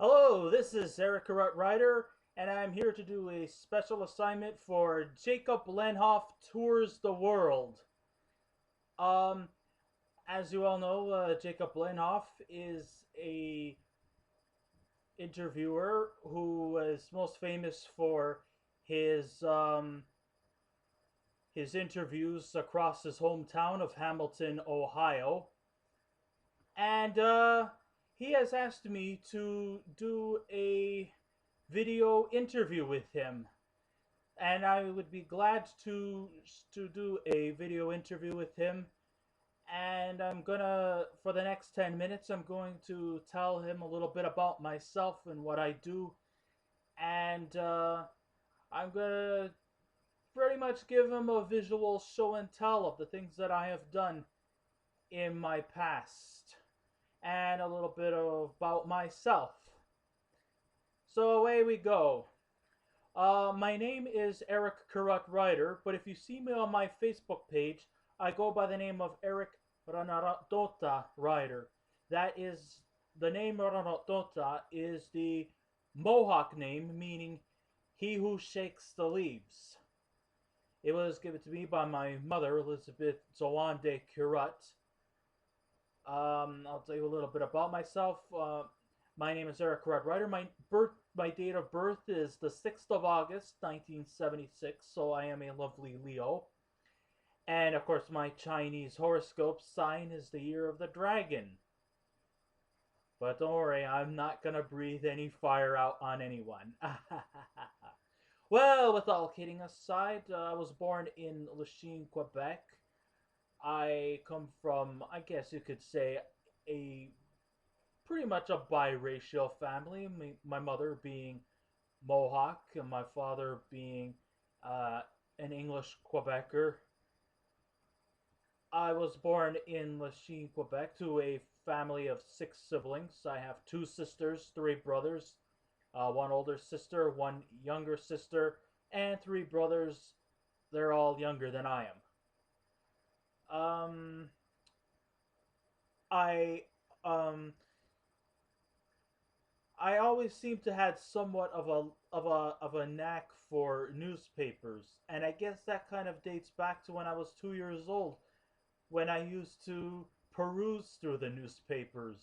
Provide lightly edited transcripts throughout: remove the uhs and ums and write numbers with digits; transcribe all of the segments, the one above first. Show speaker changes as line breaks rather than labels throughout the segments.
Hello, this is Ryder, and I'm here to do a special assignment for Jacob Lenhoff Tours the World. Um, as you all know, Jacob Lenhoff is a interviewer who is most famous for his um, his interviews across his hometown of Hamilton, Ohio, and he has asked me to do a video interview with him, and I would be glad to do a video interview with him. And I'm gonna, for the next 10 minutes, I'm going to tell him a little bit about myself and what I do, and I'm gonna pretty much give him a visual show and tell of the things that I have done in my past, and a little bit about myself. So away we go. My name is Eric Ryder, but if you see me on my Facebook page, I go by the name of Eric Ranarotota Ryder. That is, the name Ranarotota is the Mohawk name, meaning he who shakes the leaves. It was given to me by my mother, Elizabeth Zoande Curat. I'll tell you a little bit about myself. My name is Eric Ryder. My date of birth is the 6th of August, 1976, so I am a lovely Leo. And of course, my Chinese horoscope sign is the year of the dragon. But don't worry, I'm not gonna breathe any fire out on anyone. Well, with all kidding aside, I was born in Lachine, Quebec. I come from, I guess you could say, a pretty much a biracial family. My mother being Mohawk and my father being an English Quebecer. I was born in Lachine, Quebec, to a family of 6 siblings. I have 2 sisters, 3 brothers, one older sister, one younger sister, and 3 brothers. They're all younger than I am. I um, I always seem to had somewhat of a knack for newspapers, and I guess that kind of dates back to when I was 2 years old, when I used to peruse through the newspapers.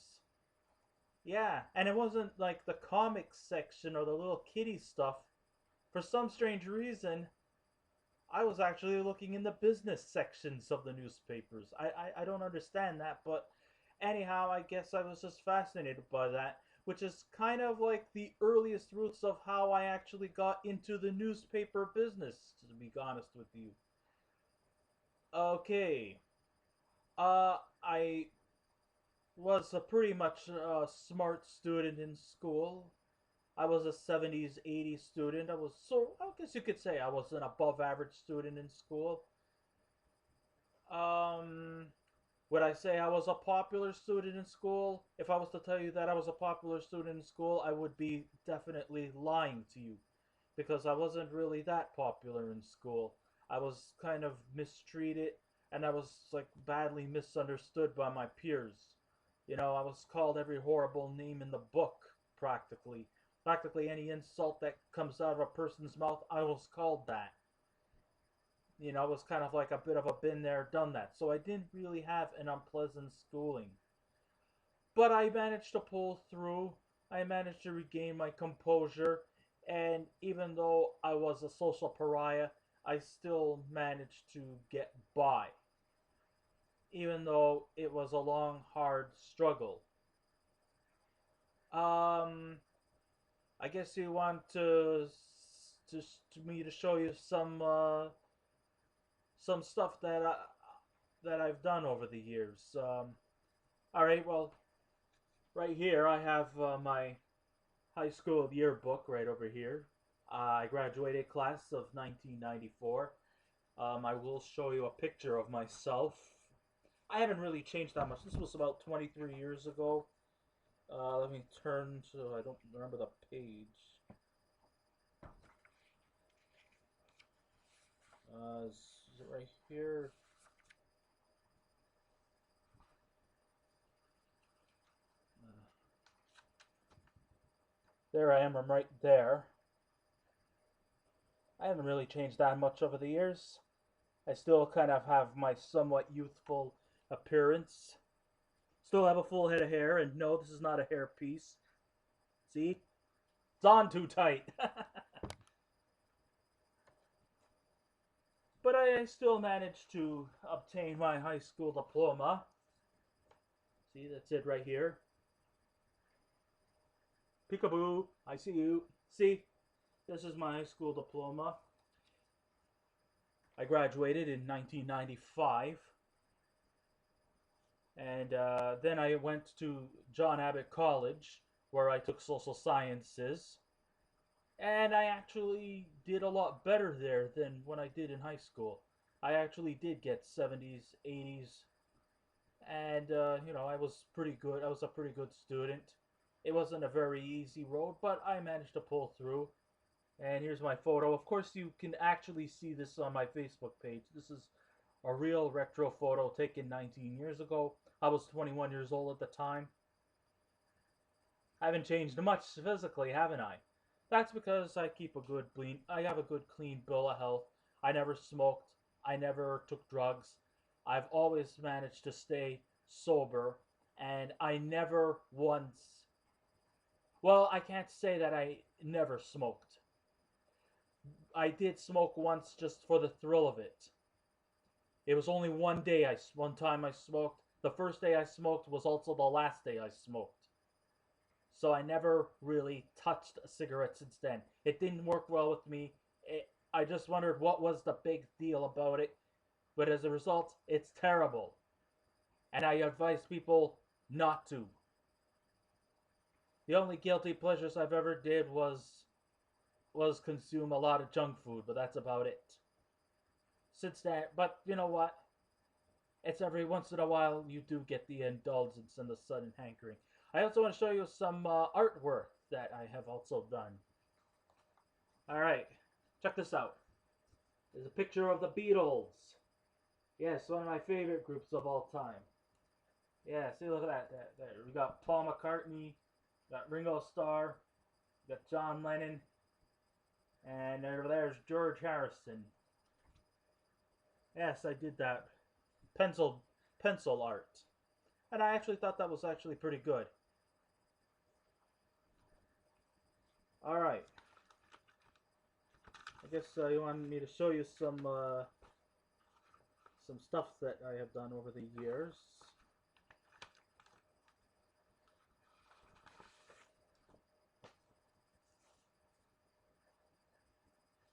Yeah, and it wasn't like the comics section or the little kiddie stuff. For some strange reason, I was actually looking in the business sections of the newspapers. I don't understand that, but anyhow, I guess I was just fascinated by that, which is kind of like the earliest roots of how I actually got into the newspaper business, to be honest with you. Okay, I was a pretty much smart student in school. I was a 70s, 80s student. I guess you could say I was an above average student in school. Um, would I say I was a popular student in school? If I was to tell you that I was a popular student in school, I would be definitely lying to you, because I wasn't really that popular in school. I was kind of mistreated, and I was like badly misunderstood by my peers. I was called every horrible name in the book, practically. Practically any insult that comes out of a person's mouth, I was called that. It was kind of like a bit of a been there, done that. So I didn't really have an unpleasant schooling. But I managed to pull through. I managed to regain my composure. And even though I was a social pariah, I still managed to get by. Even though it was a long, hard struggle. I guess you want to me to show you some stuff that I've done over the years. All right, well, right here I have my high school yearbook right over here. I graduated class of 1994. I will show you a picture of myself. I haven't really changed that much. This was about 23 years ago. Let me turn so I don't remember the page. Is it right here? There I am, I'm right there. I haven't really changed that much over the years. I still kind of have my somewhat youthful appearance. Still have a full head of hair, and no, this is not a hair piece. See? It's on too tight. But I still managed to obtain my high school diploma. See, that's it right here. Peekaboo, I see you. See, this is my high school diploma. I graduated in 1995. And then I went to John Abbott College, where I took social sciences. And I actually did a lot better there than when I did in high school. I actually did get 70s, 80s, and I was pretty good. I was a pretty good student. It wasn't a very easy road, but I managed to pull through. And here's my photo. Of course, you can actually see this on my Facebook page. This is a real retro photo taken 19 years ago. I was 21 years old at the time. I haven't changed much physically, haven't I? That's because I have a good clean bill of health. I never smoked. I never took drugs. I've always managed to stay sober, and I never once, well, I can't say that I never smoked. I did smoke once just for the thrill of it. It was only one time I smoked. The first day I smoked was also the last day I smoked. So I never really touched a cigarette since then. It didn't work well with me. I just wondered what was the big deal about it. But as a result, it's terrible. And I advise people not to. The only guilty pleasures I've ever did was consume a lot of junk food, but that's about it. Since then, but you know what? It's every once in a while you do get the indulgence and the sudden hankering. I also want to show you some artwork that I have also done. Alright, check this out. There's a picture of the Beatles. Yes, one of my favorite groups of all time. Yeah, see, look at that. There. We got Paul McCartney, got Ringo Starr, got John Lennon, and over there's George Harrison. Yes, I did that. Pencil art. And I actually thought that was actually pretty good. Alright. I guess you wanted me to show you some stuff that I have done over the years.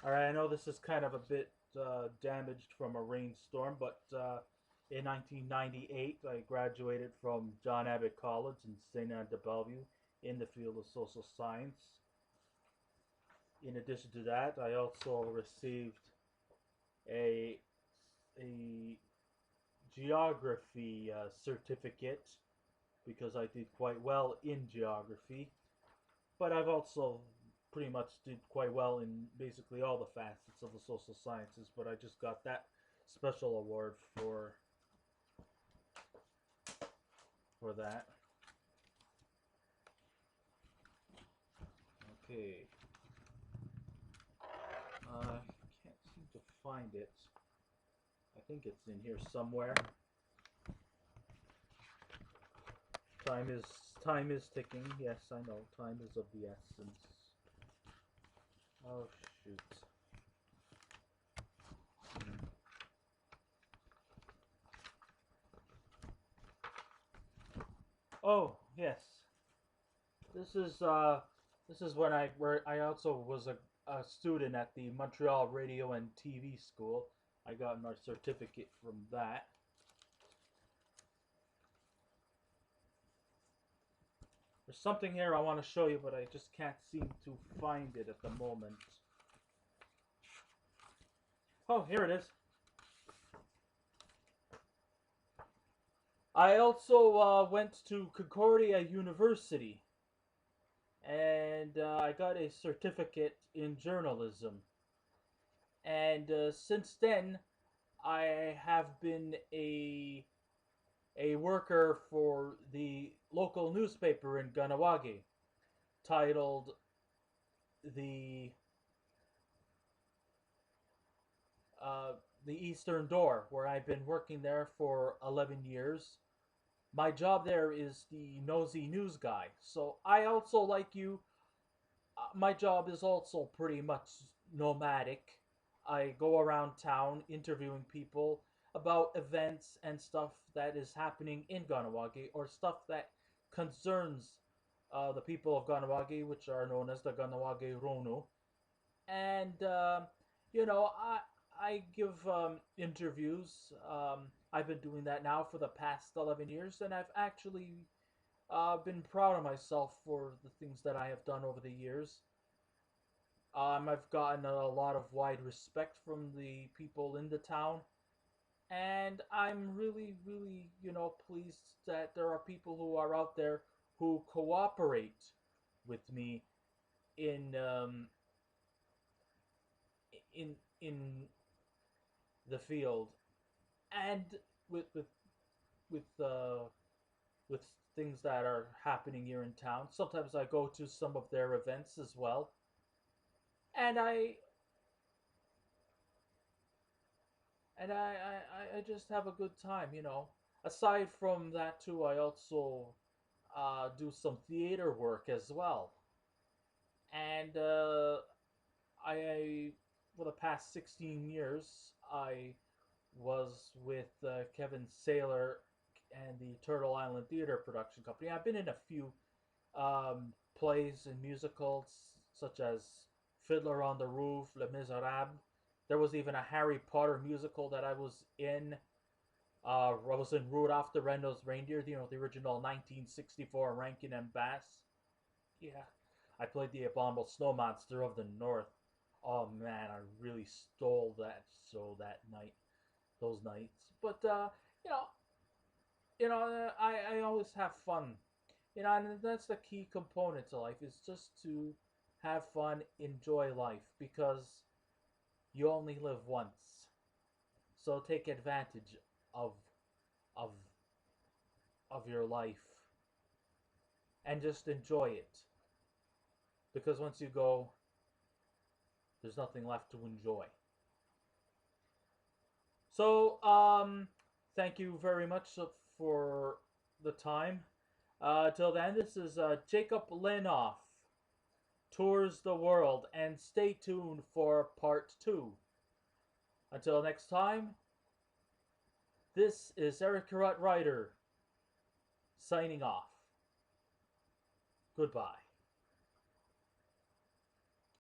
Alright, I know this is kind of a bit damaged from a rainstorm, but in 1998 I graduated from John Abbott College in St. Anne de Bellevue in the field of social science. In addition to that, I also received a geography certificate because I did quite well in geography. But I've also pretty much did quite well in basically all the facets of the social sciences. But I just got that special award for that. Okay. I can't seem to find it. I think it's in here somewhere. Time is ticking. Yes, I know. Time is of the essence. Oh shoot. Oh yes. This is when I also was a student at the Montreal Radio and TV School. I got my certificate from that. There's something here I want to show you, but I just can't seem to find it at the moment. Oh, here it is. I also went to Concordia University, and I got a certificate in journalism. And since then, I have been a worker for the local newspaper in Ganawagi, titled the uh, the Eastern Door, where I've been working there for 11 years. My job there is the nosy news guy. So I also, like you, my job is also pretty much nomadic. I go around town interviewing people about events and stuff that is happening in Ganawagi, or stuff that concerns the people of Ganawagi, which are known as the Ganawagi Ronu. And I give interviews. I've been doing that now for the past 11 years, and I've actually been proud of myself for the things that I have done over the years. I've gotten a lot of wide respect from the people in the town, and I'm really, really, pleased that there are people who are out there who cooperate with me in in in the field, and with with with with things that are happening here in town. Sometimes I go to some of their events as well, and I just have a good time. Aside from that too, I also do some theater work as well, and I for the past 16 years I was with Kevin Saylor and the Turtle Island Theater Production Company. I've been in a few plays and musicals such as Fiddler on the Roof, Les Miserables. There was even a Harry Potter musical that I was in. I was in Rudolph the Red-Nosed Reindeer, the original 1964 Rankin and Bass. Yeah, I played the abominable snow monster of the north. Oh man, I really stole that show that night, those nights. But you know, I always have fun. And that's the key component to life, is just to have fun, enjoy life, because you only live once. So take advantage of of of your life and just enjoy it, because once you go, there's nothing left to enjoy. So, thank you very much for the time. Till then, this is Jacob Lenhoff, tours the world, and stay tuned for part 2. Until next time, this is Eric Ryder signing off. Goodbye.